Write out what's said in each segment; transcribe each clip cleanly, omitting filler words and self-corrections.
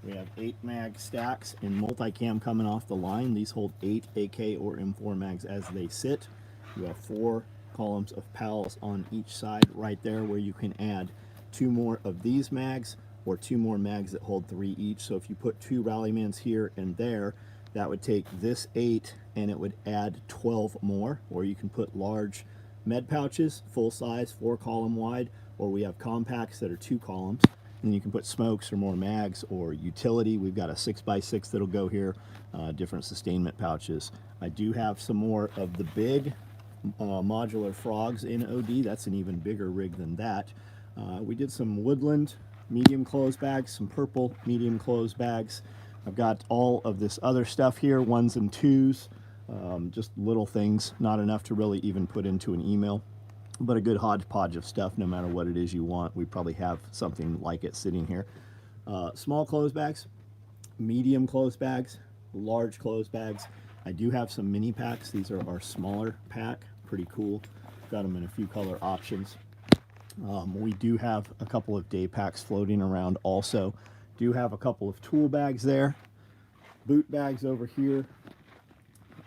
We have 8 mag stacks in multicam coming off the line. These hold 8 AK or M4 mags as they sit. You have 4 columns of PALs on each side right there, where you can add 2 more of these mags or 2 more mags that hold 3 each. So if you put 2 Rallymans here and there, that would take this 8 and it would add 12 more. Or you can put large med pouches, full size, 4 column wide, or we have compacts that are 2 columns. And you can put smokes or more mags or utility. We've got a 6x6 that'll go here, different sustainment pouches. I do have some more of the big modular frogs in OD. That's an even bigger rig than that. We did some woodland medium clothes bags, some purple medium clothes bags. I've got all of this other stuff here, 1s and 2s, just little things, not enough to really even put into an email, but a good hodgepodge of stuff. No matter what it is you want, we probably have something like it sitting here. Small clothes bags, medium clothes bags, large clothes bags. I do have some mini packs. These are our smaller pack, pretty cool. Got them in a few color options. We do have a couple of day packs floating around also. Do have a couple of tool bags there, boot bags over here,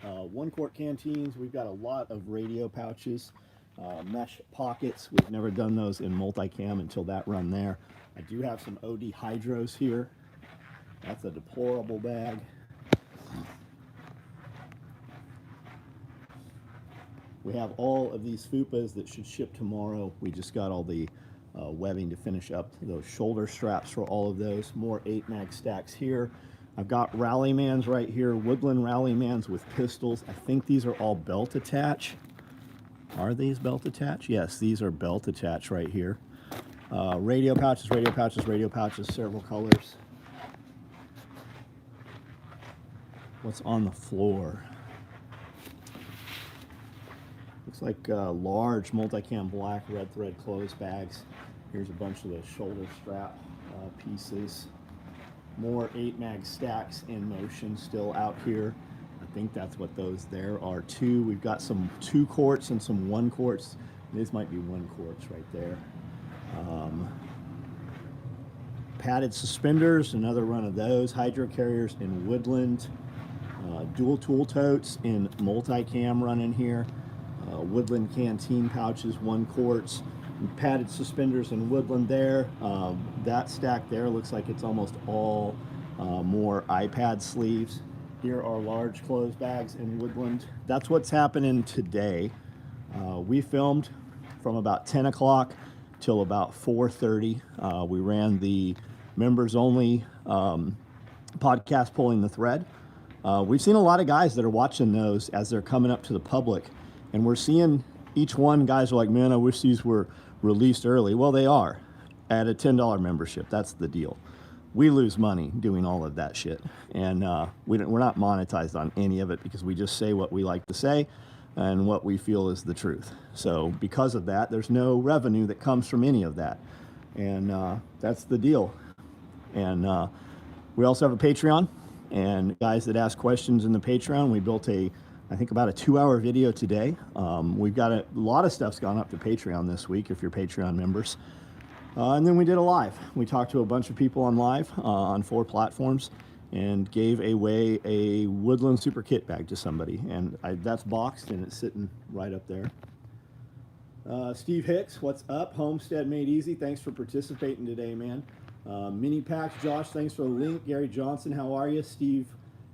1-quart canteens. We've got a lot of radio pouches, mesh pockets. We've never done those in multicam until that run there. I do have some OD hydros here. That's a deplorable bag. We have all of these FUPAs that should ship tomorrow. We just got all the webbing to finish up those shoulder straps for all of those. More 8 mag stacks here. I've got Rallymans right here, woodland Rallymans with pistols. I think these are all belt attach. Are these belt attach? Yes, these are belt attach right here. Radio pouches, radio pouches, radio pouches, several colors. What's on the floor? Looks like large multicam black red thread clothes bags. Here's a bunch of the shoulder strap pieces. More 8 mag stacks in motion still out here. I think that's what those there are too. We've got some 2 quarts and some 1 quarts. These might be 1 quarts right there. Padded suspenders, another run of those. Hydro carriers in woodland. Dual tool totes in multicam running here. Woodland canteen pouches, 1 quarts. Padded suspenders in woodland there. That stack there looks like it's almost all more iPad sleeves. Here are large clothes bags in woodland. That's what's happening today. We filmed from about 10 o'clock till about 4:30. We ran the members only podcast Pulling the Thread. We've seen a lot of guys that are watching those as they're coming up to the public, and we're seeing each one, guys are like, man, I wish these were released early. Well, they are at a $10 membership. That's the deal. We lose money doing all of that shit, and we're not monetized on any of it because we just say what we like to say and what we feel is the truth. So because of that, there's no revenue that comes from any of that, and that's the deal. And we also have a Patreon, and guys that ask questions in the Patreon, we built I think about a 2-hour video today. We've got a lot of stuff's gone up to Patreon this week if you're Patreon members. And then we did a live. We talked to a bunch of people on live on 4 platforms and gave away a Woodland Super Kit bag to somebody. And that's boxed and it's sitting right up there. Steve Hicks, what's up? Homestead Made Easy, thanks for participating today, man. Mini packs, Josh, thanks for the link. Gary Johnson, how are you? Steve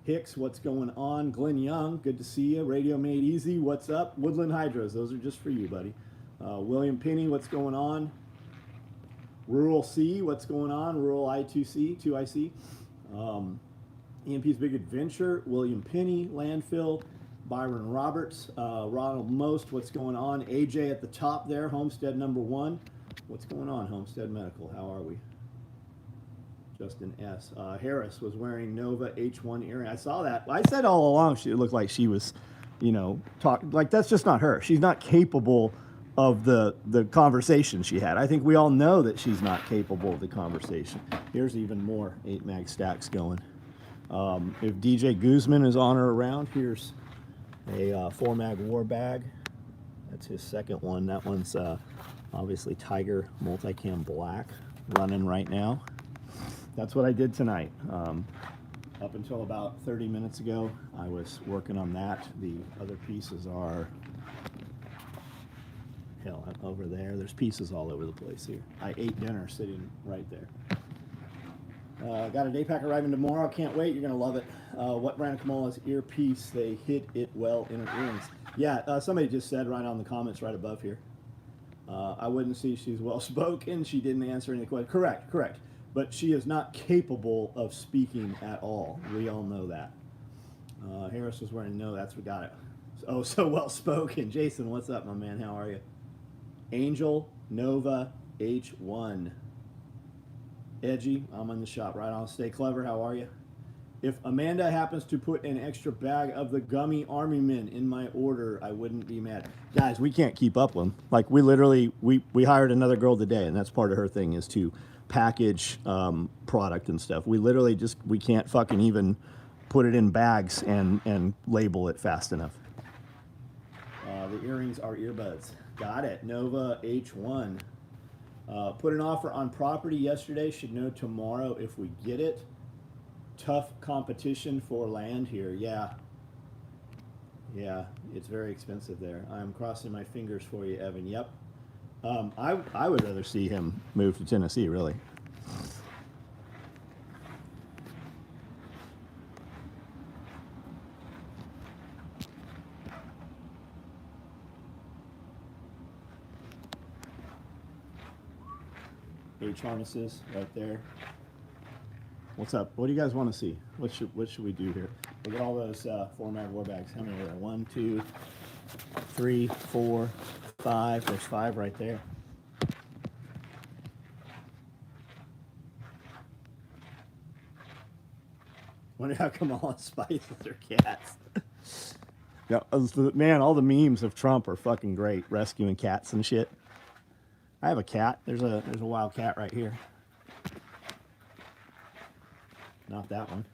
Hicks, what's going on? Glenn Young, good to see you. Radio Made Easy, what's up? Woodland Hydros, those are just for you, buddy. William Penny, what's going on? Rural C, what's going on? Rural I2C, 2IC. EMP's Big Adventure, William Penny, Landfill, Byron Roberts, Ronald Most, what's going on? AJ at the top there, Homestead number 1. What's going on, Homestead Medical? How are we? Justin S. Harris was wearing Nova H1 earring. I saw that. I said all along she looked like she was, like that's just not her. She's not capable of the conversation she had. I think we all know that she's not capable of the conversation. Here's even more 8 mag stacks going. If DJ Guzman is on or around, here's a 4 mag war bag. That's his second one. That one's obviously Tiger Multicam Black running right now. that's what I did tonight. Up until about 30 minutes ago, I was working on that. The other pieces are, hell, over there. There's pieces all over the place here. I ate dinner sitting right there. Got a day pack arriving tomorrow. Can't wait. You're going to love it. What brand of Kamala's earpiece? They hit it well in her earrings. Yeah, somebody just said right on the comments right above here. I wouldn't see she's well spoken. She didn't answer any questions. Correct. But she is not capable of speaking at all. We all know that. Harris was wearing no. That's what got it. Oh, so well spoken. Jason, what's up, my man? How are you? Angel Nova H1. Edgy, I'm in the shop. Right on. Stay clever. How are you? If Amanda happens to put an extra bag of the gummy army men in my order, I wouldn't be mad. Guys, we can't keep up with them. Like, we literally, we hired another girl today, and that's part of her thing, is to package product and stuff. We literally just, we can't fucking even put it in bags and label it fast enough. The earrings are earbuds. Got it. Nova H1. Put an offer on property yesterday. Should know tomorrow if we get it. Tough competition for land here. Yeah, it's very expensive there. I'm crossing my fingers for you, Evan. Yep. I would rather see him move to Tennessee, really. H harnesses right there. What's up? What do you guys want to see? What should we do here? Look at all those 4-mag war bags. How many are there? 1, 2, 3, 4, 5. There's 5 right there. Wonder how Kamala spices her cats. Yeah, man, all the memes of Trump are fucking great. Rescuing cats and shit. I have a cat. There's a wild cat right here. Not that one.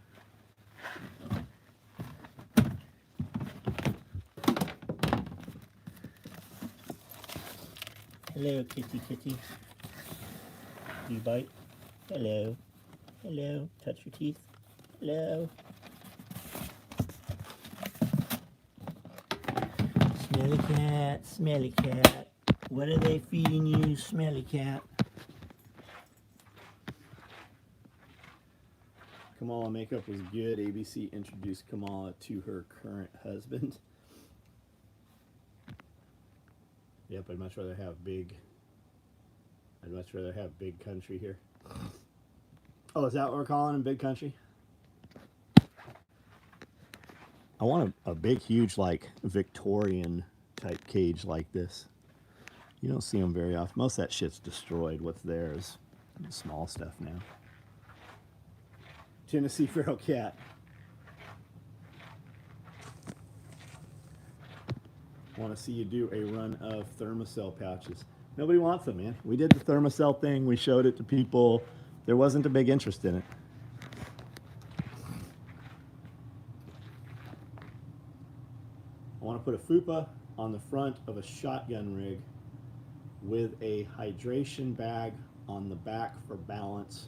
Hello, kitty. Do you bite? Hello. Touch your teeth. Hello. Smelly cat. What are they feeding you, smelly cat? Kamala makeup was good. ABC introduced Kamala to her current husband. Yep, I'd much rather have big country here. Oh, is that what we're calling him, big country? I want a big, huge, like, Victorian type cage like this. You don't see them very often. Most of that shit's destroyed. What's there is small stuff now. Tennessee feral cat. Want to see you do a run of Thermacell pouches. Nobody wants them, man. We did the Thermacell thing. We showed it to people. There wasn't a big interest in it. I want to put a fupa on the front of a shotgun rig with a hydration bag on the back for balance.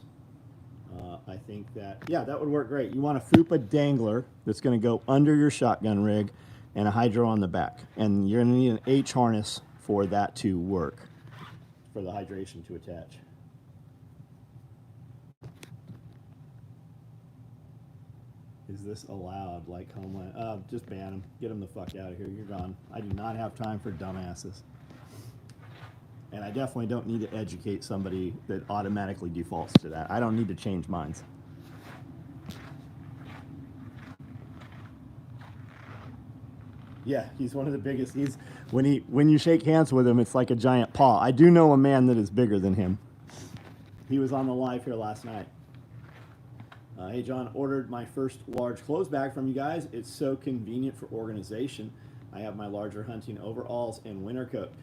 I think that, yeah, that would work great. You want a fupa dangler that's going to go under your shotgun rig and a hydro on the back. And you're going to need an H harness for that to work, for the hydration to attach. Is this allowed, like Homeland? Just ban them. Get them the fuck out of here. You're gone. I do not have time for dumbasses. And I definitely don't need to educate somebody that automatically defaults to that. I don't need to change minds. Yeah, he's one of the biggest. He's when you shake hands with him, it's like a giant paw. I do know a man that is bigger than him. He was on the live here last night. Hey John, ordered my first large clothes bag from you guys. It's so convenient for organization. I have my larger hunting overalls and winter coat.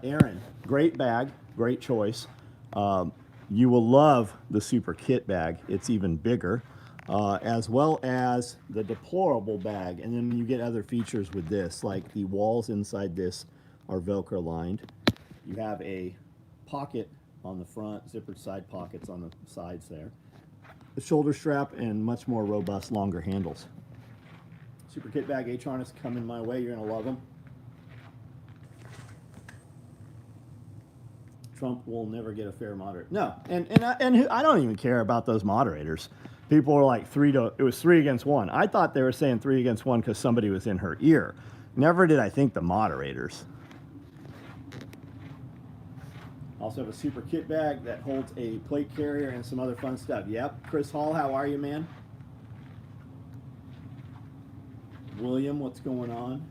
Aaron, great bag, great choice. You will love the Super Kit bag. It's even bigger, as well as the deplorable bag. And then you get other features with this, like the walls inside this are Velcro lined. You have a pocket on the front, zippered side pockets on the sides there. shoulder strap and much more robust, longer handles. Super kit bag H harness coming my way. You're gonna love them. Trump will never get a fair moderator. No, and I don't even care about those moderators. People were like it was 3 against 1. I thought they were saying 3 against 1 because somebody was in her ear. Never did I think the moderators. Also have a super kit bag that holds a plate carrier and some other fun stuff. Yep, Chris Hall, how are you, man? William, what's going on?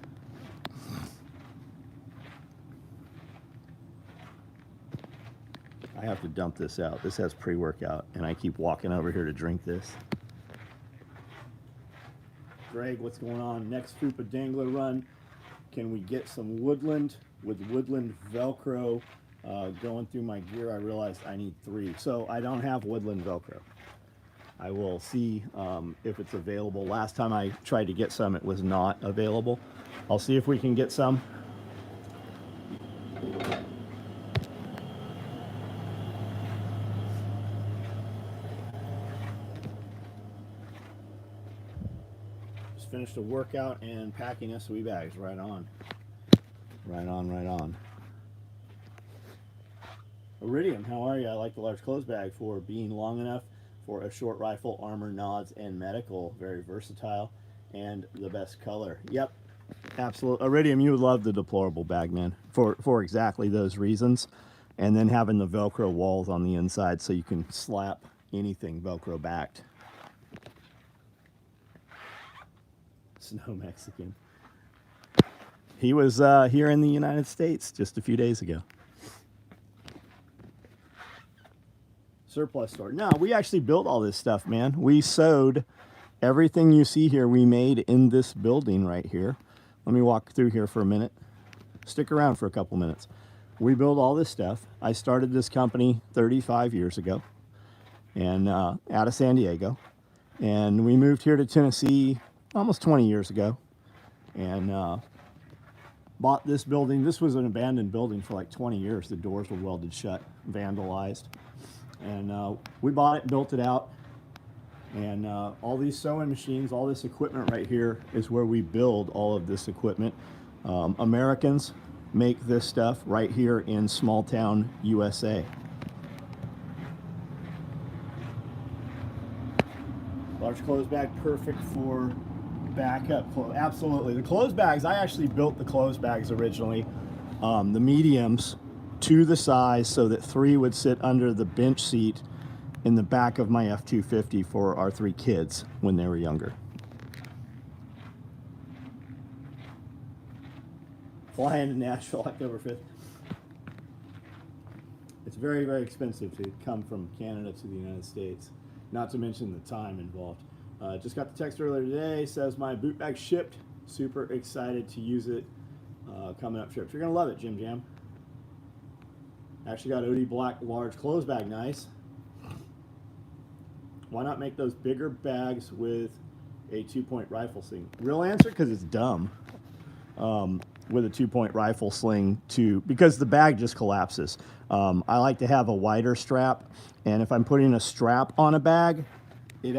I have to dump this out. This has pre-workout, and I keep walking over here to drink this. Greg, what's going on? Next Fupa Dangler run. Can we get some Woodland with Woodland Velcro going through my gear? I realized I need 3. So I don't have Woodland Velcro. I will see if it's available. Last time I tried to get some, it was not available. I'll see if we can get some. Finished a workout and packing SOE bags. Right on. Right on, right on. Iridium, how are you? I like the large clothes bag for being long enough for a short rifle, armor, nods, and medical. Very versatile and the best color. Yep, absolutely. Iridium, you would love the deplorable bag, man, for exactly those reasons. And then having the Velcro walls on the inside so you can slap anything Velcro backed. Snow Mexican. He was here in the United States just a few days ago. Surplus store. No, we actually built all this stuff, man. We sewed everything you see here. We made in this building right here. Let me walk through here for a minute. Stick around for a couple minutes. We built all this stuff. I started this company 35 years ago, and out of San Diego, and we moved here to Tennessee almost 20 years ago, and bought this building. This was an abandoned building for like 20 years. The doors were welded shut, vandalized, and we bought it, built it out, and all these sewing machines, all this equipment right here is where we build all of this equipment. Americans make this stuff right here in small town USA. Large clothes bag, perfect for backup clothes. Absolutely. The clothes bags, I actually built the clothes bags originally, the mediums, to the size so that 3 would sit under the bench seat in the back of my F-250 for our 3 kids when they were younger. Flying to Nashville October 5th. It's very, very expensive to come from Canada to the United States, not to mention the time involved. Just got the text earlier today, says my boot bag shipped. Super excited to use it coming up trips. You're gonna love it, Jim Jam. Actually got OD black large clothes bag, nice. Why not make those bigger bags with a 2-point rifle sling? Real answer, because it's dumb. With a 2-point rifle sling because the bag just collapses. I like to have a wider strap, and if I'm putting a strap on a bag, it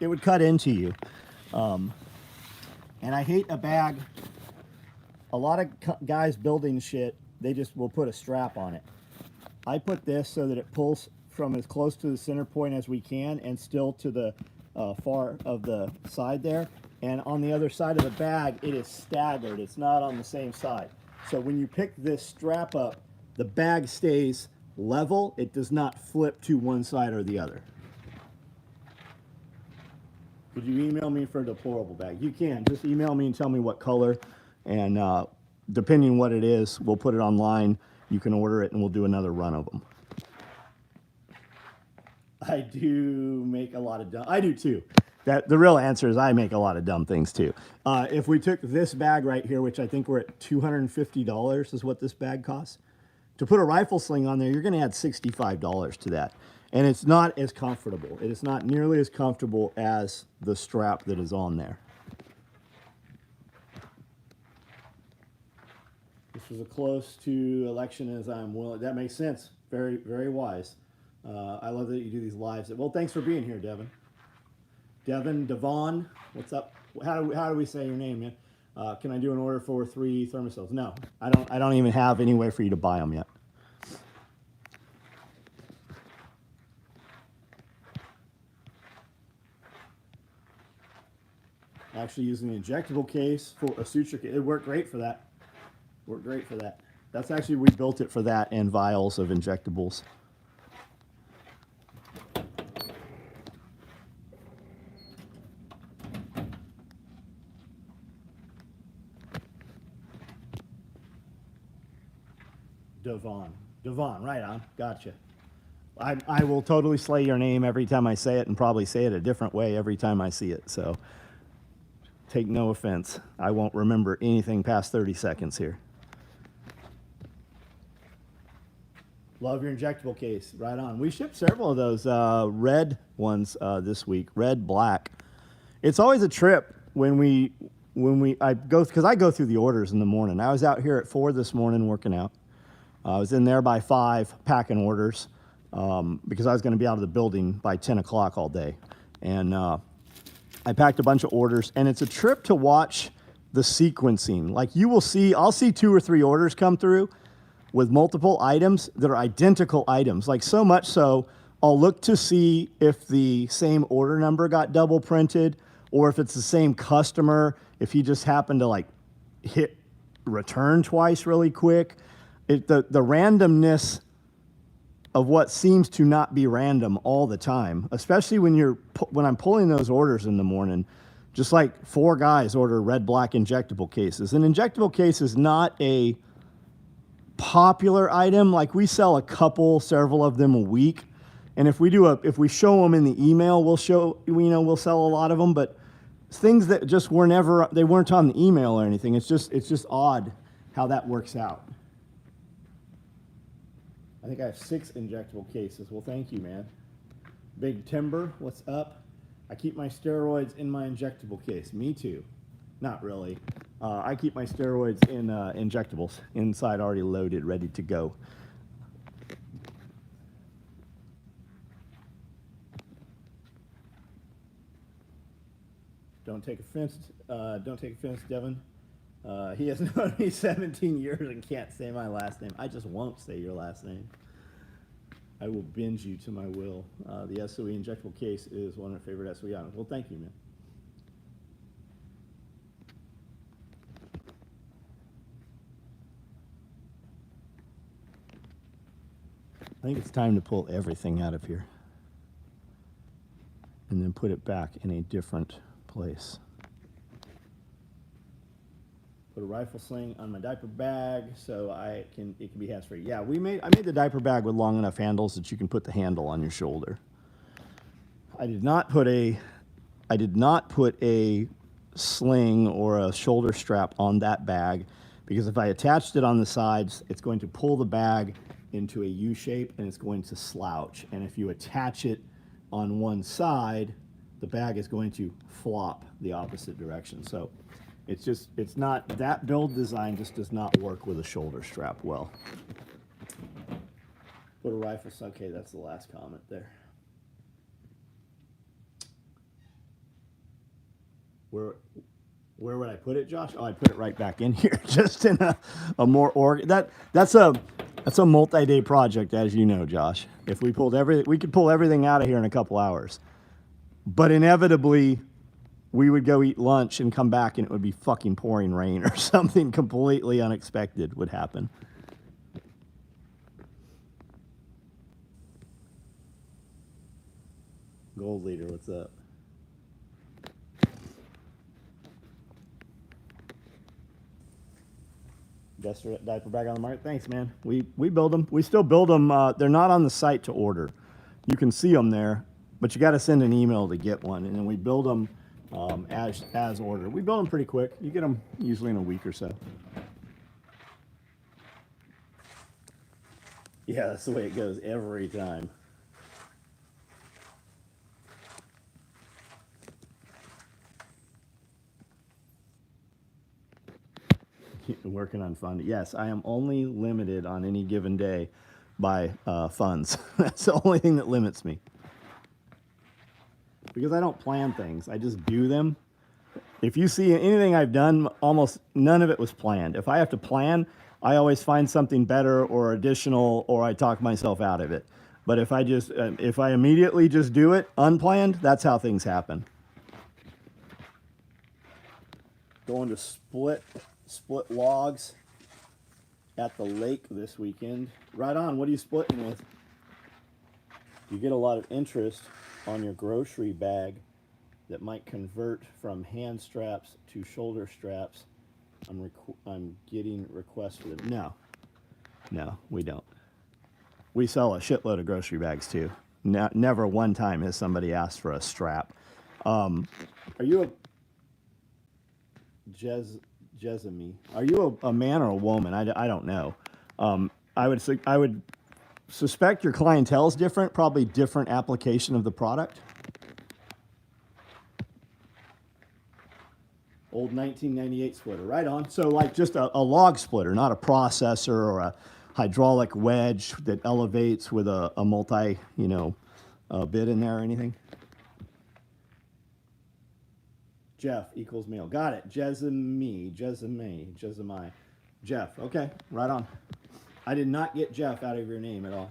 would cut into you. And I hate a bag. A lot of guys building shit, they just will put a strap on it. I put this so that it pulls from as close to the center point as we can and still to the far of the side there. And on the other side of the bag, it is staggered. It's not on the same side. So when you pick this strap up, the bag stays level. It does not flip to one side or the other. Could you email me for a deplorable bag? You can. Just email me and tell me what color. And depending what it is, we'll put it online. You can order it and we'll do another run of them. I do make a lot of dumb. I do too. The real answer is I make a lot of dumb things too. If we took this bag right here, which I think we're at $250 is what this bag costs, to put a rifle sling on there, you're going to add $65 to that. And it's not as comfortable. It is not nearly as comfortable as the strap that is on there. This was as close to election as I'm willing. That makes sense. Very, very wise. I love that you do these lives. Well, thanks for being here, Devin. Devon, what's up? How do we say your name, man? Can I do an order for 3 thermocells? No, I don't. I don't even have any way for you to buy them yet. Actually, using an injectable case for a suture case, it worked great for that. Worked great for that. That's actually we built it for that and vials of injectables. Devon, right on. Gotcha. I will totally slay your name every time I say it and probably say it a different way every time I see it. So take no offense. I won't remember anything past 30 seconds here. Love your injectable case. Right on. We shipped several of those red ones this week. Red, black. It's always a trip when I go because I go through the orders in the morning. I was out here at 4 this morning working out. I was in there by 5 packing orders because I was going to be out of the building by 10 o'clock all day. And I packed a bunch of orders, and it's a trip to watch the sequencing. Like you will see, I'll see 2 or 3 orders come through with multiple items that are identical items. Like so much so, I'll look to see if the same order number got double printed or if it's the same customer, if he just happened to like hit return twice really quick. The randomness of what seems to not be random all the time, especially when I'm pulling those orders in the morning, just like 4 guys order red, black injectable cases. An injectable case is not a popular item. Like we sell several of them a week. And if we show them in the email, we'll sell a lot of them, but things that just they weren't on the email or anything. It's just odd how that works out. I think I have 6 injectable cases. Well, thank you, man. Big Timber, what's up? I keep my steroids in my injectable case. Me too. Not really. I keep my steroids in injectables, inside already loaded, ready to go. Don't take offense, Devin. He has known me 17 years and can't say my last name. I just won't say your last name. I will bend you to my will. The SOE injectable case is one of my favorite SOE items. Well, thank you, man. I think it's time to pull everything out of here and then put it back in a different place. Put a rifle sling on my diaper bag so it can be hands-free. Yeah, I made the diaper bag with long enough handles that you can put the handle on your shoulder. I did not put a sling or a shoulder strap on that bag because if I attached it on the sides, it's going to pull the bag into a U shape and it's going to slouch. And if you attach it on one side, the bag is going to flop the opposite direction. So it's not, that build design just does not work with a shoulder strap well. Put a rifle, okay, that's the last comment there. Where would I put it, Josh? Oh, I'd put it right back in here, just in a more that's a multi-day project, as you know, Josh. If we could pull everything out of here in a couple hours. But inevitably, we would go eat lunch and come back and it would be fucking pouring rain or something completely unexpected would happen. Gold Leader, what's up? Best diaper bag on the market. Thanks, man. We build them. We still build them. They're not on the site to order. You can see them there, but you got to send an email to get one, and then we build them as ordered. We build them pretty quick. You get them usually in a week or so. Yeah, that's the way it goes every time. Working on funding. Yes, I am only limited on any given day by funds. That's the only thing that limits me. Because I don't plan things, I just do them. If you see anything I've done, almost none of it was planned. If I have to plan, I always find something better or additional, or I talk myself out of it. But if I immediately just do it unplanned, that's how things happen. Going to split logs at the lake this weekend. Right on. What are you splitting with? You get a lot of interest on your grocery bag that might convert from hand straps to shoulder straps. I'm getting requests for them. No, we don't. We sell a shitload of grocery bags too. Never one time has somebody asked for a strap. Are you a Jezami? Are you a man or a woman? I don't know. I would suspect your clientele is different, probably different application of the product. Old 1998 splitter, right on. So like just a log splitter, not a processor or a hydraulic wedge that elevates with a multi, bit in there or anything. Jeff equals male. Got it. Jezami. Jeff. Okay, right on. I did not get Jeff out of your name at all.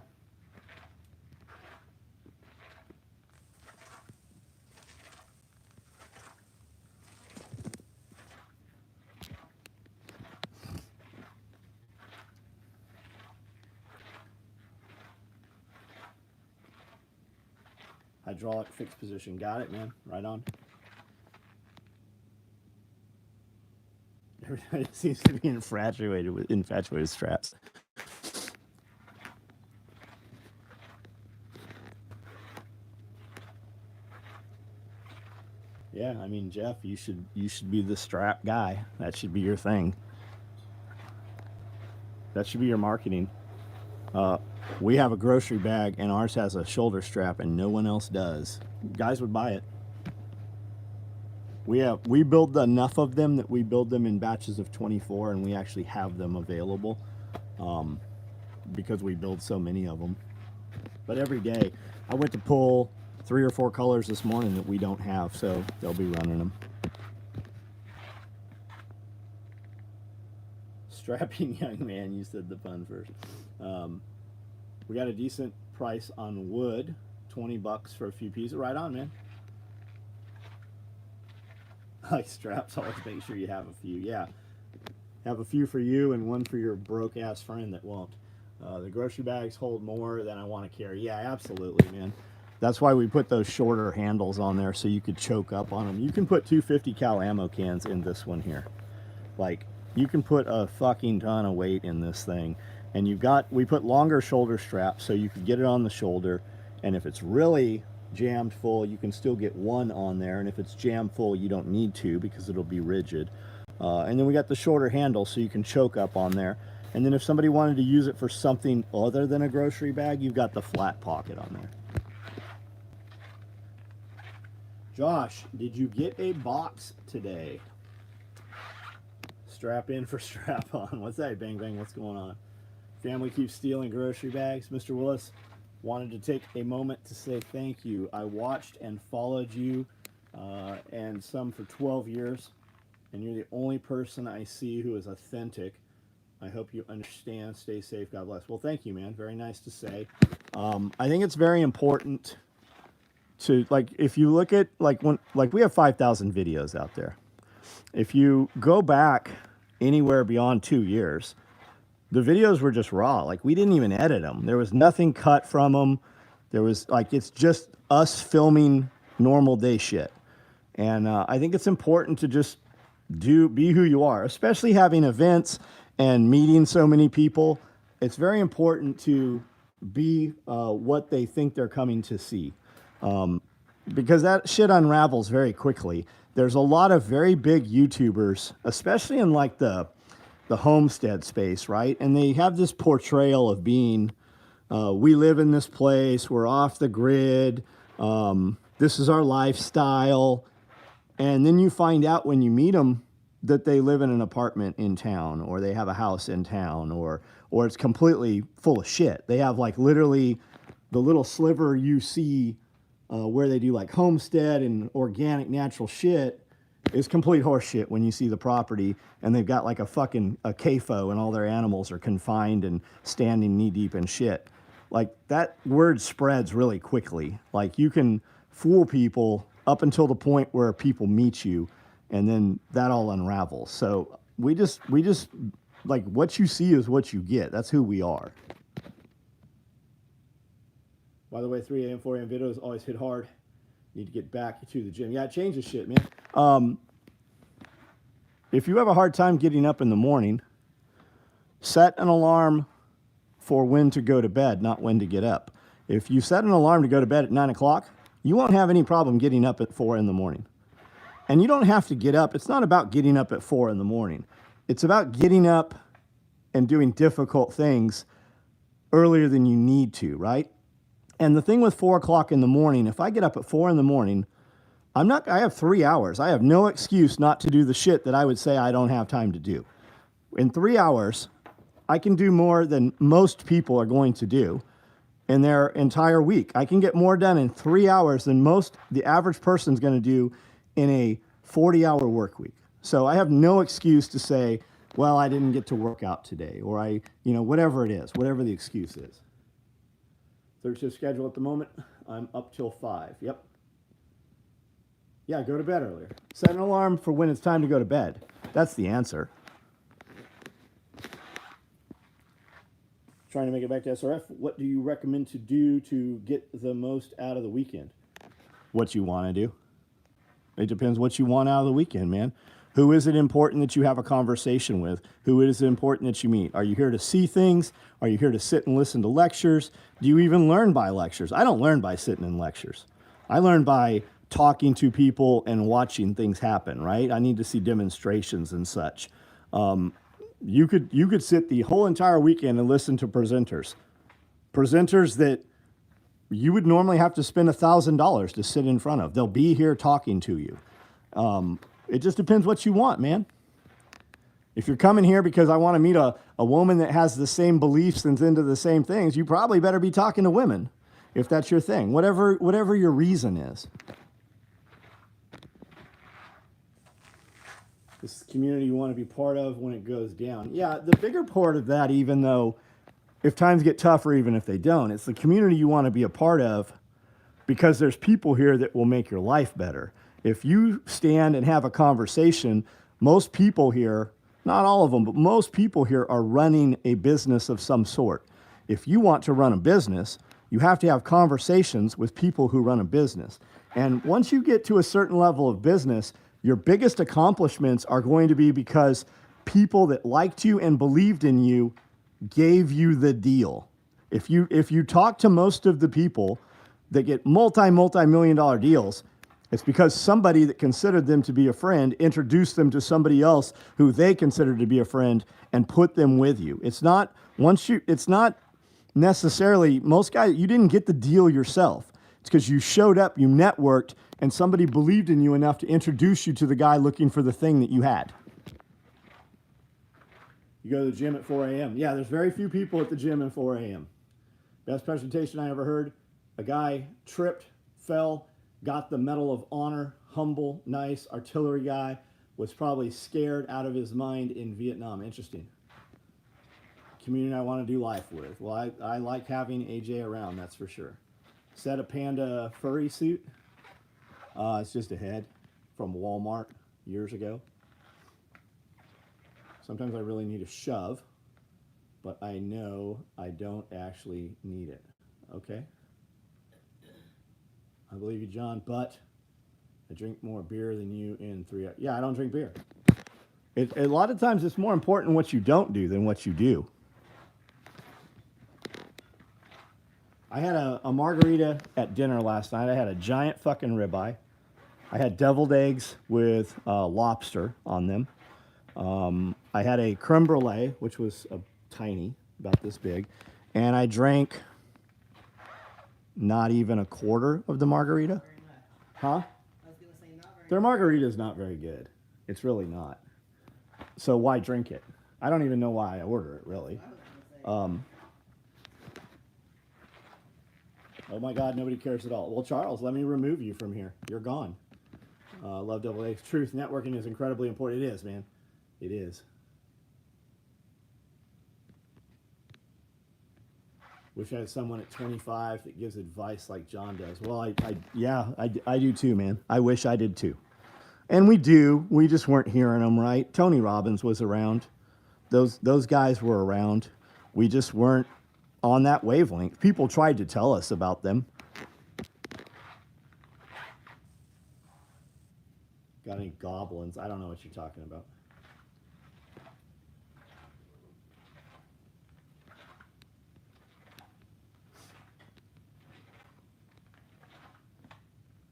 Hydraulic fixed position. Got it, man. Right on. Everybody seems to be infatuated with straps. Yeah, I mean, Jeff, you should be the strap guy. That should be your thing. That should be your marketing. We have a grocery bag, and ours has a shoulder strap, and no one else does. Guys would buy it. We build enough of them that we build them in batches of 24, and we actually have them available because we build so many of them. But every day, I went to pull 3 or 4 colors this morning that we don't have, so they'll be running them. Strapping young man, you said the fun first. We got a decent price on wood, $20 for a few pieces. Right on, man. Like straps, always make sure you have a few. Yeah, have a few for you and one for your broke ass friend that won't. The grocery bags hold more than I want to carry. Yeah, absolutely, man. That's why we put those shorter handles on there so you could choke up on them. You can put 250 cal ammo cans in this one here. Like, you can put a fucking ton of weight in this thing. And we put longer shoulder straps so you can get it on the shoulder. And if it's really jammed full, you can still get one on there. And if it's jammed full, you don't need to because it'll be rigid. And then we got the shorter handle so you can choke up on there. And then if somebody wanted to use it for something other than a grocery bag, you've got the flat pocket on there. Josh, did you get a box today? Strap in for strap on. What's that? Bang, bang. What's going on? Family keeps stealing grocery bags. Mr. Willis wanted to take a moment to say thank you. I watched and followed you and some for 12 years, and you're the only person I see who is authentic. I hope you understand. Stay safe. God bless. Well, thank you, man. Very nice to say. I think it's very important to, like, if you look at, like, we have 5,000 videos out there. If you go back anywhere beyond 2 years, the videos were just raw. Like, we didn't even edit them. There was nothing cut from them. There was, like, it's just us filming normal day shit. And I think it's important to just be who you are, especially having events and meeting so many people. It's very important to be what they think they're coming to see. Because that shit unravels very quickly. There's a lot of very big YouTubers, especially in like the homestead space, right? And they have this portrayal of being, we live in this place, we're off the grid, this is our lifestyle. And then you find out when you meet them, that they live in an apartment in town, or they have a house in town, or it's completely full of shit. They have like literally the little sliver you see where they do like homestead and organic natural shit is complete horse shit when you see the property, and they've got like a fucking a CAFO and all their animals are confined and standing knee deep in shit. Like that word spreads really quickly. Like you can fool people up until the point where people meet you, and then that all unravels. So we just like what you see is what you get. That's who we are. By the way, 3 a.m., 4 a.m. videos always hit hard. Need to get back to the gym. Yeah, it changes shit, man. If you have a hard time getting up in the morning, set an alarm for when to go to bed, not when to get up. If you set an alarm to go to bed at 9 o'clock, you won't have any problem getting up at 4 in the morning. And you don't have to get up. It's not about getting up at 4 in the morning. It's about getting up and doing difficult things earlier than you need to, right? And the thing with 4 o'clock in the morning, if I get up at 4 in the morning, I have 3 hours. I have no excuse not to do the shit that I would say I don't have time to do. In 3 hours, I can do more than most people are going to do in their entire week. I can get more done in 3 hours than the average person's going to do in a 40-hour work week. So I have no excuse to say, well, I didn't get to work out today, or whatever it is, whatever the excuse is. Third shift schedule at the moment, I'm up till 5. Yep. Yeah, go to bed earlier. Set an alarm for when it's time to go to bed. That's the answer. Trying to make it back to SRF. What do you recommend to do to get the most out of the weekend? What you want to do. It depends what you want out of the weekend, man. Who is it important that you have a conversation with? Who is it important that you meet? Are you here to see things? Are you here to sit and listen to lectures? Do you even learn by lectures? I don't learn by sitting in lectures. I learn by talking to people and watching things happen, right? I need to see demonstrations and such. You could sit the whole entire weekend and listen to presenters that you would normally have to spend $1,000 to sit in front of. They'll be here talking to you. It just depends what you want, man. If you're coming here because I want to meet a woman that has the same beliefs and is into the same things, you probably better be talking to women if that's your thing, whatever your reason is. This community you want to be part of when it goes down. Yeah, the bigger part of that, even though if times get tough or even if they don't, it's the community you want to be a part of because there's people here that will make your life better. If you stand and have a conversation, most people here, not all of them, but most people here are running a business of some sort. If you want to run a business, you have to have conversations with people who run a business. And once you get to a certain level of business, your biggest accomplishments are going to be because people that liked you and believed in you gave you the deal. If you talk to most of the people that get multi-million dollar deals, it's because somebody that considered them to be a friend introduced them to somebody else who they considered to be a friend and put them with you. It's not necessarily, most guys, you didn't get the deal yourself. It's because you showed up, you networked, and somebody believed in you enough to introduce you to the guy looking for the thing that you had. You go to the gym at 4 a.m. Yeah, there's very few people at the gym at 4 a.m. Best presentation I ever heard. A guy tripped, fell, got the Medal of Honor, humble, nice, artillery guy, was probably scared out of his mind in Vietnam. Interesting. Community I want to do life with. Well, I like having AJ around, that's for sure. Set a panda furry suit. It's just a head from Walmart years ago. Sometimes I really need a shove, but I know I don't actually need it. Okay? I believe you, John, but I drink more beer than you in 3 hours. Yeah, I don't drink beer. A lot of times it's more important what you don't do than what you do. I had a margarita at dinner last night. I had a giant fucking ribeye. I had deviled eggs with lobster on them. I had a creme brulee, which was tiny, about this big. And I drank not even a quarter of the margarita. Very much. Huh? I was going to say not very Their margarita is not very good. It's really not. So why drink it? I don't even know why I order it, really. Oh my God, nobody cares at all. Well, Charles, let me remove you from here. You're gone. Love Double A. Truth, networking is incredibly important. It is, man. It is. Wish I had someone at 25 that gives advice like John does. Well, I do too, man. I wish I did too. And we do. We just weren't hearing them right. Tony Robbins was around. Those guys were around. We just weren't on that wavelength. People tried to tell us about them. Got any goblins? I don't know what you're talking about.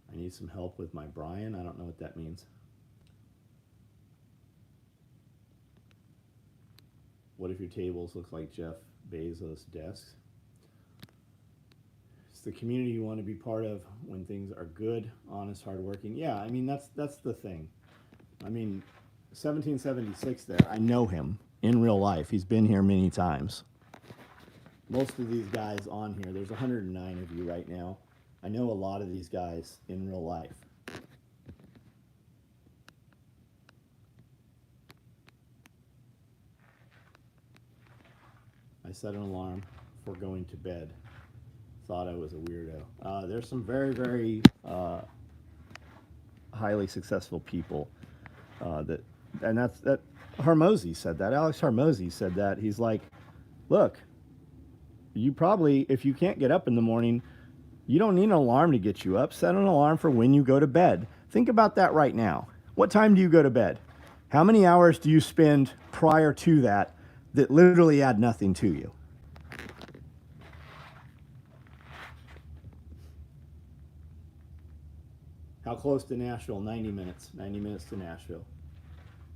I need some help with my Brian. I don't know what that means. What if your tables look like Jeff Bezos' desks? It's the community you want to be part of when things are good, honest, hardworking. Yeah, I mean, that's the thing. I mean, 1776 there, I know him in real life. He's been here many times. Most of these guys on here, there's 109 of you right now. I know a lot of these guys in real life. I set an alarm for going to bed. Thought I was a weirdo. There's some very, very highly successful people that Hormozy said that. Alex Hormozy said that. He's like, look, you probably, if you can't get up in the morning, you don't need an alarm to get you up. Set an alarm for when you go to bed. Think about that right now. What time do you go to bed? How many hours do you spend prior to that literally add nothing to you? How close to Nashville? 90 minutes. 90 minutes to Nashville.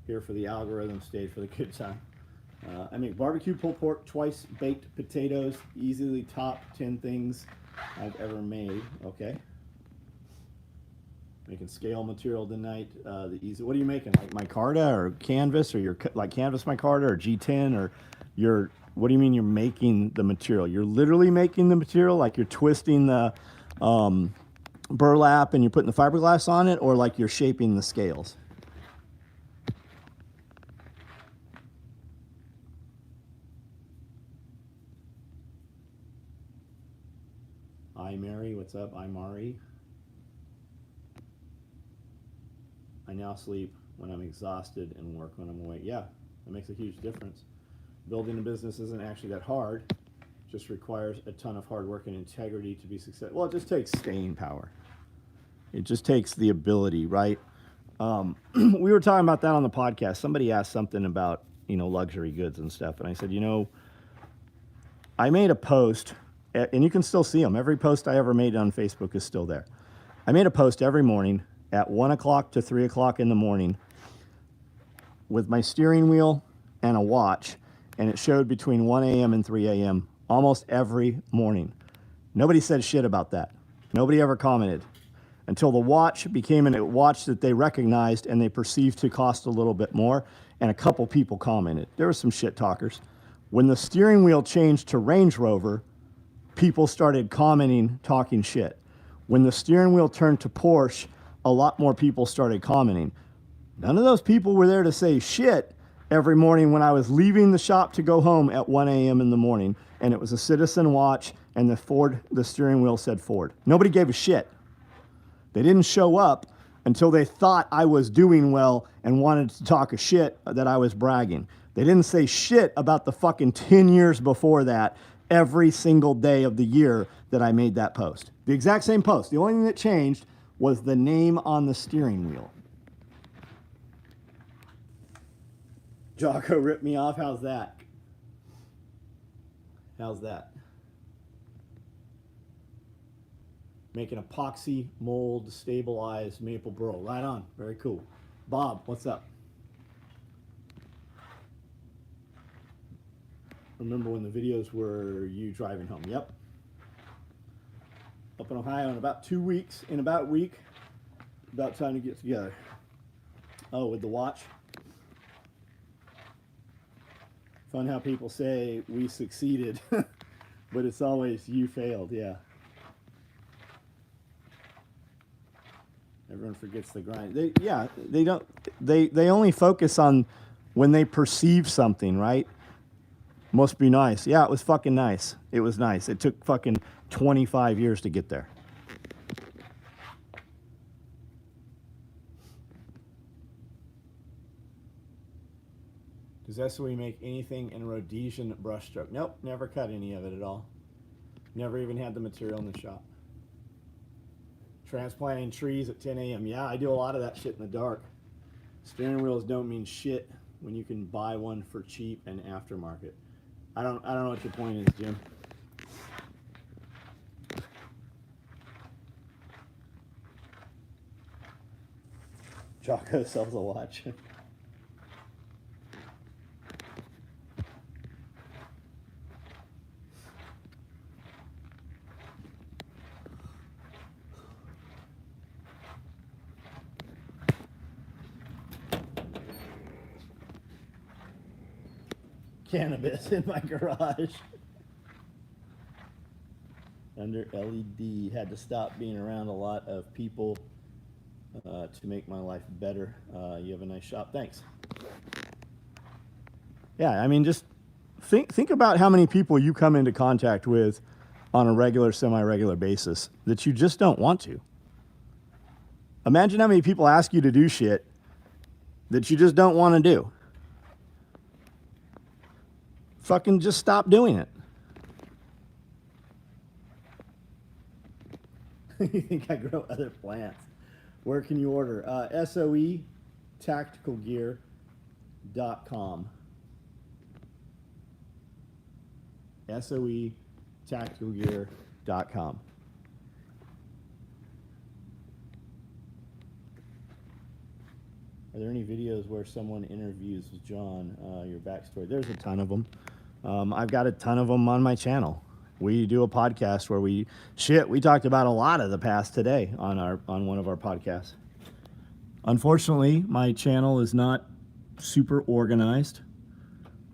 Here for the algorithm, stayed for the good time. I make barbecue pulled pork, twice baked potatoes, easily top 10 things I've ever made. Okay. Making scale material tonight. What are you making? Like micarta or canvas, or your like canvas micarta or G10 or your? What do you mean you're making the material? You're literally making the material, like you're twisting the burlap and you're putting the fiberglass on it, or like you're shaping the scales? Hi, Mary. What's up? I'm Mari. I now sleep when I'm exhausted and work when I'm awake. Yeah, that makes a huge difference. Building a business isn't actually that hard. It just requires a ton of hard work and integrity to be successful. Well, it just takes staying power. It just takes the ability, right? We were talking about that on the podcast. Somebody asked something about, luxury goods and stuff. And I said, I made a post, and you can still see them. Every post I ever made on Facebook is still there. I made a post every morning at 1 o'clock to 3 o'clock in the morning with my steering wheel and a watch, and it showed between 1 a.m. and 3 a.m. almost every morning. Nobody said shit about that. Nobody ever commented until the watch became a watch that they recognized and they perceived to cost a little bit more, and a couple people commented. There were some shit talkers. When the steering wheel changed to Range Rover, people started commenting, talking shit. When the steering wheel turned to Porsche, a lot more people started commenting. None of those people were there to say shit every morning when I was leaving the shop to go home at 1 a.m. in the morning, and it was a Citizen watch, and the steering wheel said Ford. Nobody gave a shit. They didn't show up until they thought I was doing well and wanted to talk a shit that I was bragging. They didn't say shit about the fucking 10 years before that every single day of the year that I made that post. The exact same post. The only thing that changed was the name on the steering wheel. Jocko ripped me off. How's that? How's that? Making epoxy mold stabilized maple burl. Right on. Very cool. Bob, what's up? Remember when the videos were you driving home? Yep. Up in Ohio in about 2 weeks. In about a week. About time to get together. Oh, with the watch? Fun how people say we succeeded, but it's always you failed. Yeah. Everyone forgets the grind. They don't. They only focus on when they perceive something, right? Must be nice. Yeah, it was fucking nice. It was nice. It took fucking 25 years to get there. Does SOE make anything in Rhodesian brushstroke? Nope, never cut any of it at all. Never even had the material in the shop. Transplanting trees at 10 a.m. Yeah, I do a lot of that shit in the dark. Steering wheels don't mean shit when you can buy one for cheap and aftermarket. I don't know what your point is, Jim. Jocko sells a watch. Cannabis in my garage. Under LED, had to stop being around a lot of people to make my life better. You have a nice shop. Thanks. Yeah, I mean, just think about how many people you come into contact with on a regular, semi-regular basis that you just don't want to. Imagine how many people ask you to do shit that you just don't want to do. Fucking just stop doing it. You think I grow other plants? Where can you order? SOE tacticalgear.com. SOE tacticalgear.com. Are there any videos where someone interviews John, your backstory? There's a ton of them. I've got a ton of them on my channel. We do a podcast where we talked about a lot of the past today on one of our podcasts. Unfortunately, my channel is not super organized.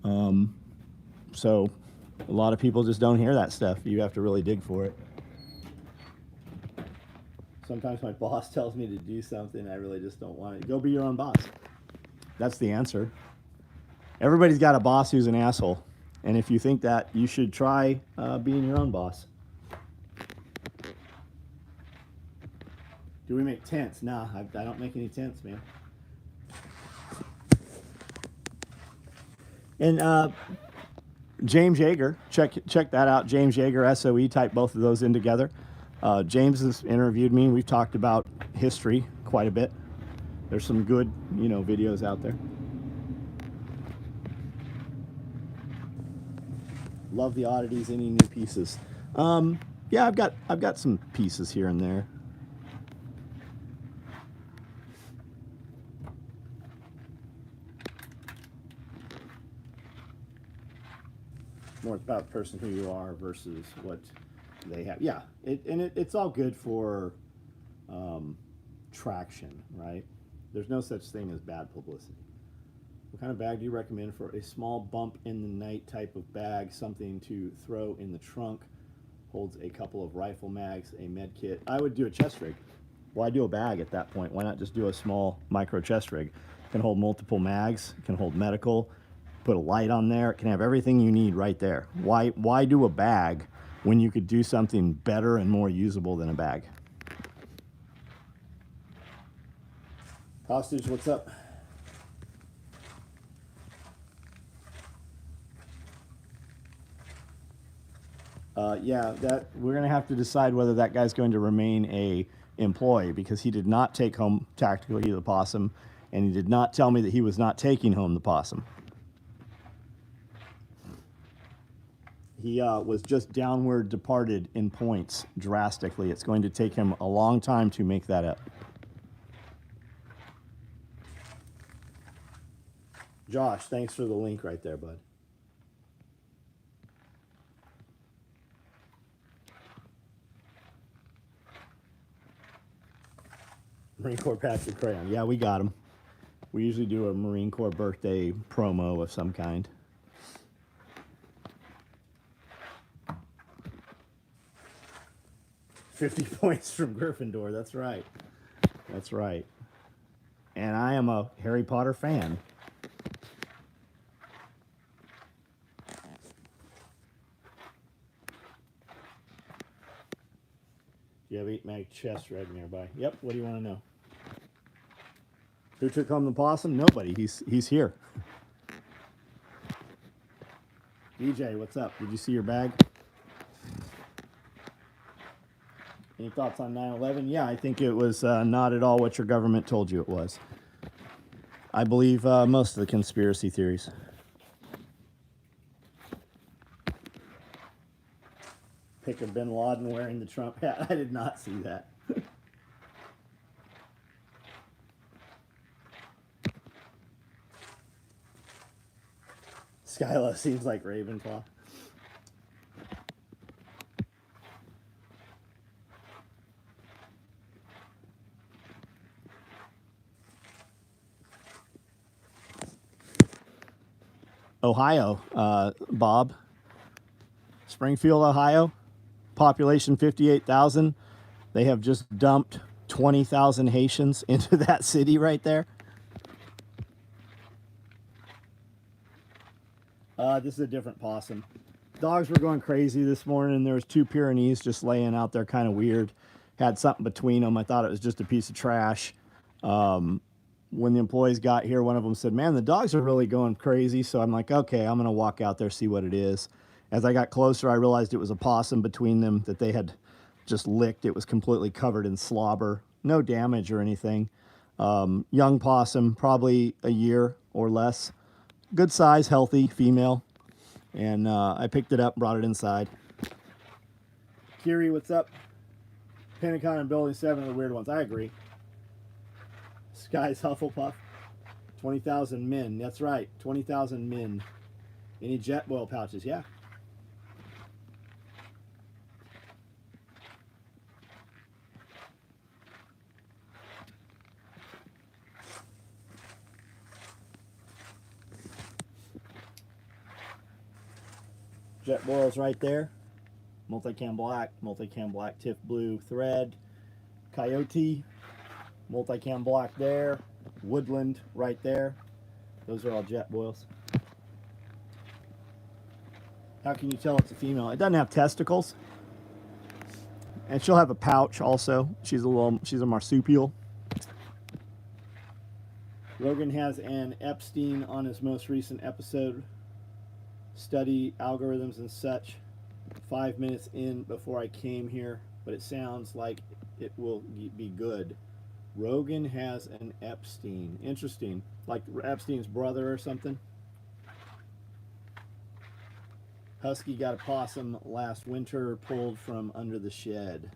So a lot of people just don't hear that stuff. You have to really dig for it. Sometimes my boss tells me to do something I really just don't want it. Go be your own boss. That's the answer. Everybody's got a boss who's an asshole. And if you think that, you should try being your own boss. Do we make tents? Nah, I don't make any tents, man. And James Yeager, check that out. James Yeager, SOE, type both of those in together. James has interviewed me. We've talked about history quite a bit. There's some good, videos out there. Love the oddities. Any new pieces? Yeah, I've got some pieces here and there. More about the person who you are versus what they have. Yeah, it's all good for traction, right? There's no such thing as bad publicity. What kind of bag do you recommend for a small bump in the night type of bag? Something to throw in the trunk, holds a couple of rifle mags, a med kit. I would do a chest rig. Why do a bag at that point? Why not just do a small micro chest rig? It can hold multiple mags, it can hold medical, put a light on there, it can have everything you need right there. Why do a bag when you could do something better and more usable than a bag? Hostage, what's up? Yeah, that we're gonna have to decide whether that guy's going to remain a employee, because he did not take home tactically the possum, and he did not tell me that he was not taking home the possum. He was just downward departed in points drastically. It's going to take him a long time to make that up. Josh, thanks for the link right there, bud. Marine Corps Patrick Crayon. Yeah, we got him. We usually do a Marine Corps birthday promo of some kind. 50 points from Gryffindor. That's right. That's right. And I am a Harry Potter fan. Do you have 8-mag chest right nearby? Yep. What do you want to know? Who took home the possum? Nobody. He's here. DJ, what's up? Did you see your bag? Any thoughts on 9/11? Yeah, I think it was not at all what your government told you it was. I believe most of the conspiracy theories. Pick of Bin Laden wearing the Trump hat. I did not see that. Skyla seems like Ravenclaw. Ohio, Bob. Springfield, Ohio. Population 58,000. They have just dumped 20,000 Haitians into that city right there. This is a different possum. Dogs were going crazy this morning. There was 2 Pyrenees just laying out there kind of weird. Had something between them. I thought it was just a piece of trash. When the employees got here, one of them said, man, the dogs are really going crazy. So I'm like, okay, I'm going to walk out there, see what it is. As I got closer, I realized it was a possum between them that they had just licked. It was completely covered in slobber. No damage or anything. Young possum, probably a year or less. Good size, healthy, female. And I picked it up, brought it inside. Kiri, what's up? Pentagon and Building 7 are the weird ones. I agree. Sky's Hufflepuff. 20,000 min. That's right. 20,000 min. Any jet oil pouches? Yeah. Jet boils right there. Multicam black, TIFF blue thread. Coyote, multicam black there. Woodland right there. Those are all jet boils. How can you tell it's a female? It doesn't have testicles. And she'll have a pouch also. She's a marsupial. Rogan has an Epstein on his most recent episode. Study algorithms and such. 5 minutes in before I came here, but it sounds like it will be good. Rogan has an Epstein. Interesting. Like Epstein's brother or something. Husky got a possum last winter, pulled from under the shed.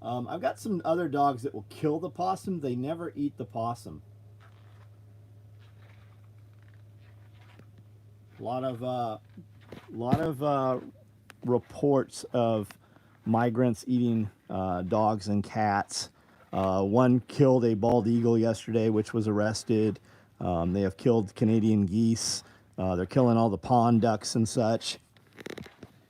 I've got some other dogs that will kill the possum. They never eat the possum. A lot of reports of migrants eating dogs and cats. One killed a bald eagle yesterday, which was arrested. They have killed Canadian geese. They're killing all the pond ducks and such.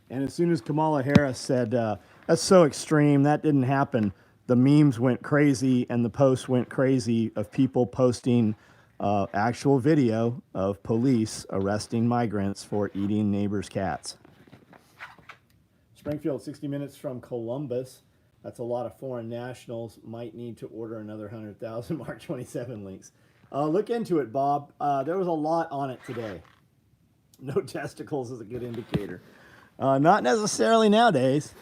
And as soon as Kamala Harris said, that's so extreme, that didn't happen, the memes went crazy and the posts went crazy of people posting actual video of police arresting migrants for eating neighbors' cats. Springfield, 60 minutes from Columbus. That's a lot of foreign nationals. Might need to order another 100,000 Mark 27 links. Look into it, Bob. There was a lot on it today. No testicles is a good indicator. Not necessarily nowadays.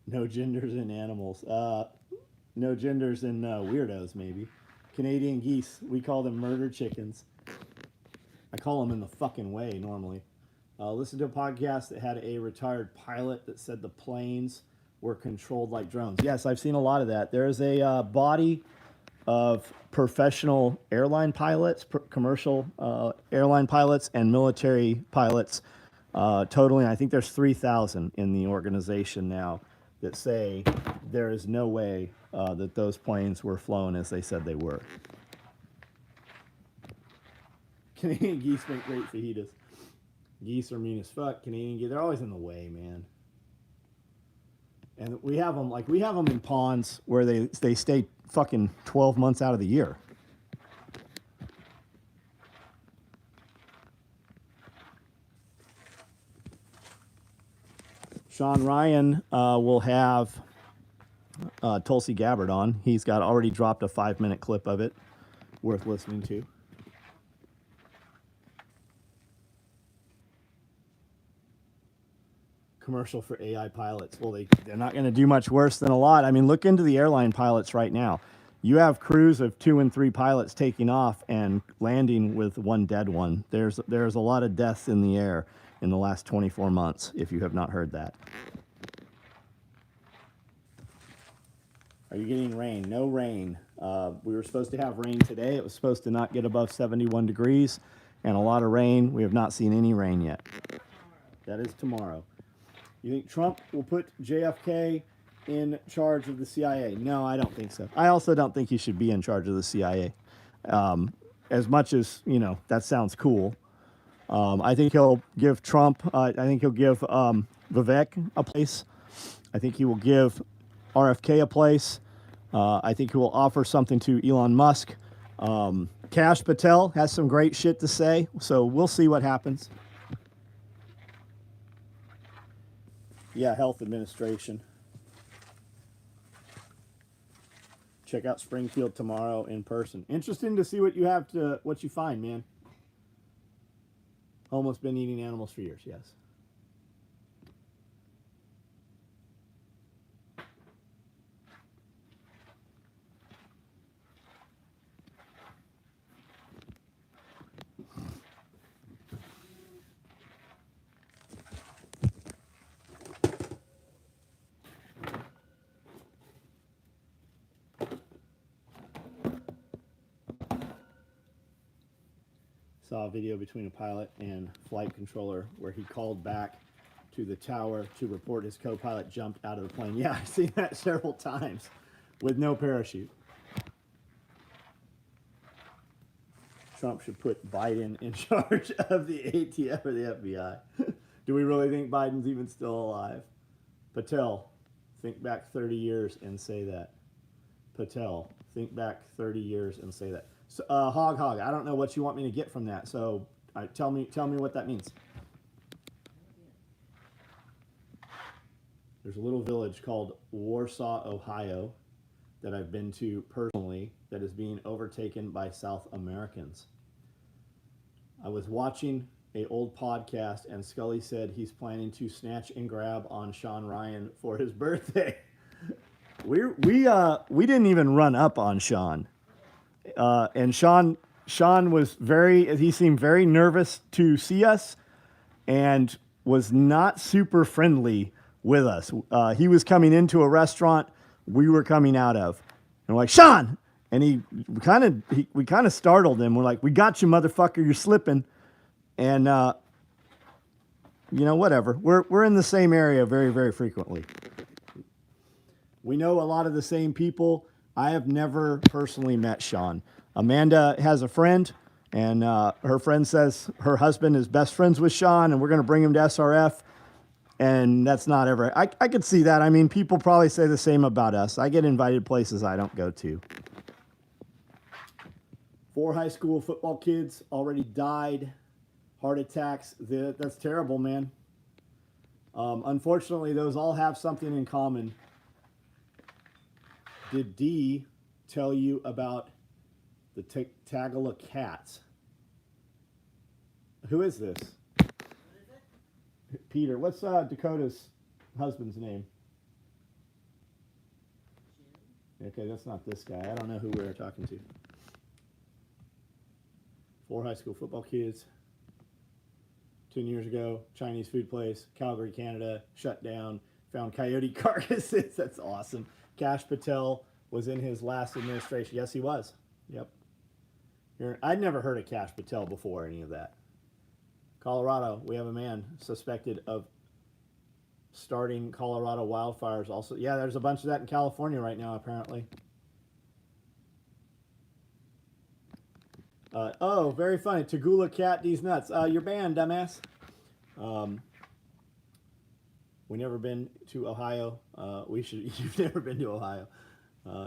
No genders in animals. No genders in weirdos, maybe. Canadian geese. We call them murder chickens. I call them in the fucking way normally. Listen to a podcast that had a retired pilot that said the planes were controlled like drones. Yes, I've seen a lot of that. There is a body of professional airline pilots, commercial airline pilots, and military pilots. Totaling, I think there's 3,000 in the organization now that say there is no way that those planes were flown as they said they were. Canadian geese make great fajitas. Geese are mean as fuck. Canadian geese, they're always in the way, man. And we have them in ponds where they stay fucking 12 months out of the year. Sean Ryan will have Tulsi Gabbard on. He's got already dropped a 5-minute clip of it, worth listening to. Commercial for AI pilots. Well, they're not going to do much worse than a lot. I mean, look into the airline pilots right now. You have crews of 2 and 3 pilots taking off and landing with one dead one. There's a lot of deaths in the air in the last 24 months, if you have not heard that. Are you getting rain? No rain. We were supposed to have rain today. It was supposed to not get above 71 degrees and a lot of rain. We have not seen any rain yet. That is tomorrow. You think Trump will put JFK in charge of the CIA? No, I don't think so. I also don't think he should be in charge of the CIA. As much as, that sounds cool. I think he'll give Trump, I think he'll give Vivek a place. I think he will give RFK a place. I think he will offer something to Elon Musk. Kash Patel has some great shit to say, so we'll see what happens. Yeah, health administration. Check out Springfield tomorrow in person. Interesting to see what you find, man. Almost been eating animals for years, yes. Saw a video between a pilot and flight controller where he called back to the tower to report his co-pilot jumped out of the plane. Yeah, I've seen that several times with no parachute. Trump should put Biden in charge of the ATF or the FBI. Do we really think Biden's even still alive? Patel, think back 30 years and say that. Patel, think back 30 years and say that. So, hog, I don't know what you want me to get from that. So tell me what that means. There's a little village called Warsaw, Ohio, that I've been to personally that is being overtaken by South Americans. I was watching an old podcast and Scully said he's planning to snatch and grab on Sean Ryan for his birthday. We didn't even run up on Sean. And Sean he seemed very nervous to see us and was not super friendly with us. He was coming into a restaurant we were coming out of. And we're like, Sean! And we kind of startled him. We're like, we got you, motherfucker, you're slipping. And, whatever. We're in the same area very, very frequently. We know a lot of the same people. I have never personally met Sean. Amanda has a friend, and her friend says her husband is best friends with Sean, and we're going to bring him to SRF. And that's not ever. I could see that. I mean, people probably say the same about us. I get invited places I don't go to. 4 high school football kids already died. Heart attacks. That's terrible, man. Unfortunately, those all have something in common. Did Dee tell you about the Tagala cats? Who is this? What is it? Peter. What's Dakota's husband's name? Jim. Okay, that's not this guy. I don't know who we were talking to. 4 high school football kids. 10 years ago, Chinese food place, Calgary, Canada, shut down. Found coyote carcasses. That's awesome. Kash Patel was in his last administration. Yes, he was. Yep. I'd never heard of Kash Patel before any of that. Colorado, we have a man suspected of starting Colorado wildfires. Also, yeah, there's a bunch of that in California right now, apparently. Oh, very funny. Tagula cat, these nuts. You're banned, dumbass. We never been to Ohio. We should. You've never been to Ohio.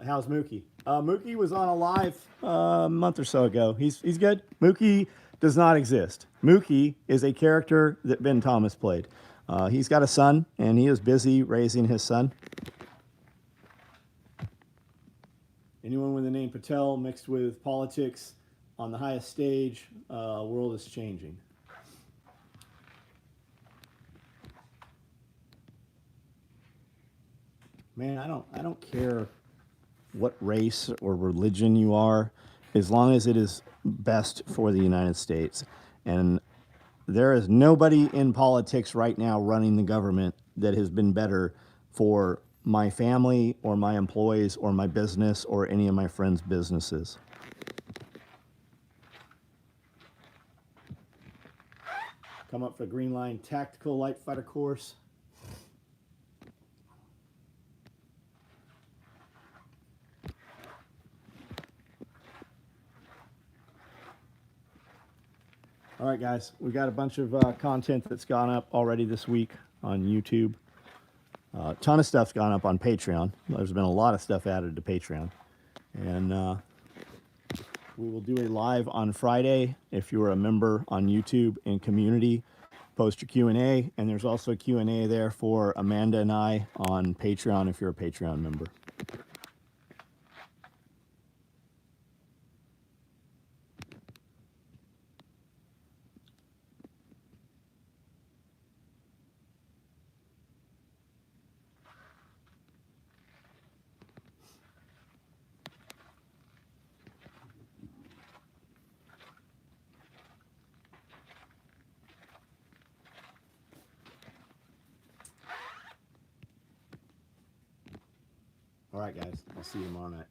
How's Mookie? Mookie was on a live a month or so ago. He's good. Mookie does not exist. Mookie is a character that Ben Thomas played. He's got a son, and he is busy raising his son. Anyone with the name Patel mixed with politics on the highest stage, world is changing. Man, I don't care what race or religion you are, as long as it is best for the United States. And there is nobody in politics right now running the government that has been better for my family or my employees or my business or any of my friends' businesses. Come up for the Green Line Tactical Light Fighter course. All right, guys, we got a bunch of content that's gone up already this week on YouTube. A ton of stuff's gone up on Patreon. There's been a lot of stuff added to Patreon. And we will do a live on Friday. If you're a member on YouTube and community, post your Q&A. And there's also a Q&A there for Amanda and I on Patreon if you're a Patreon member. All right, guys. I'll see you tomorrow night.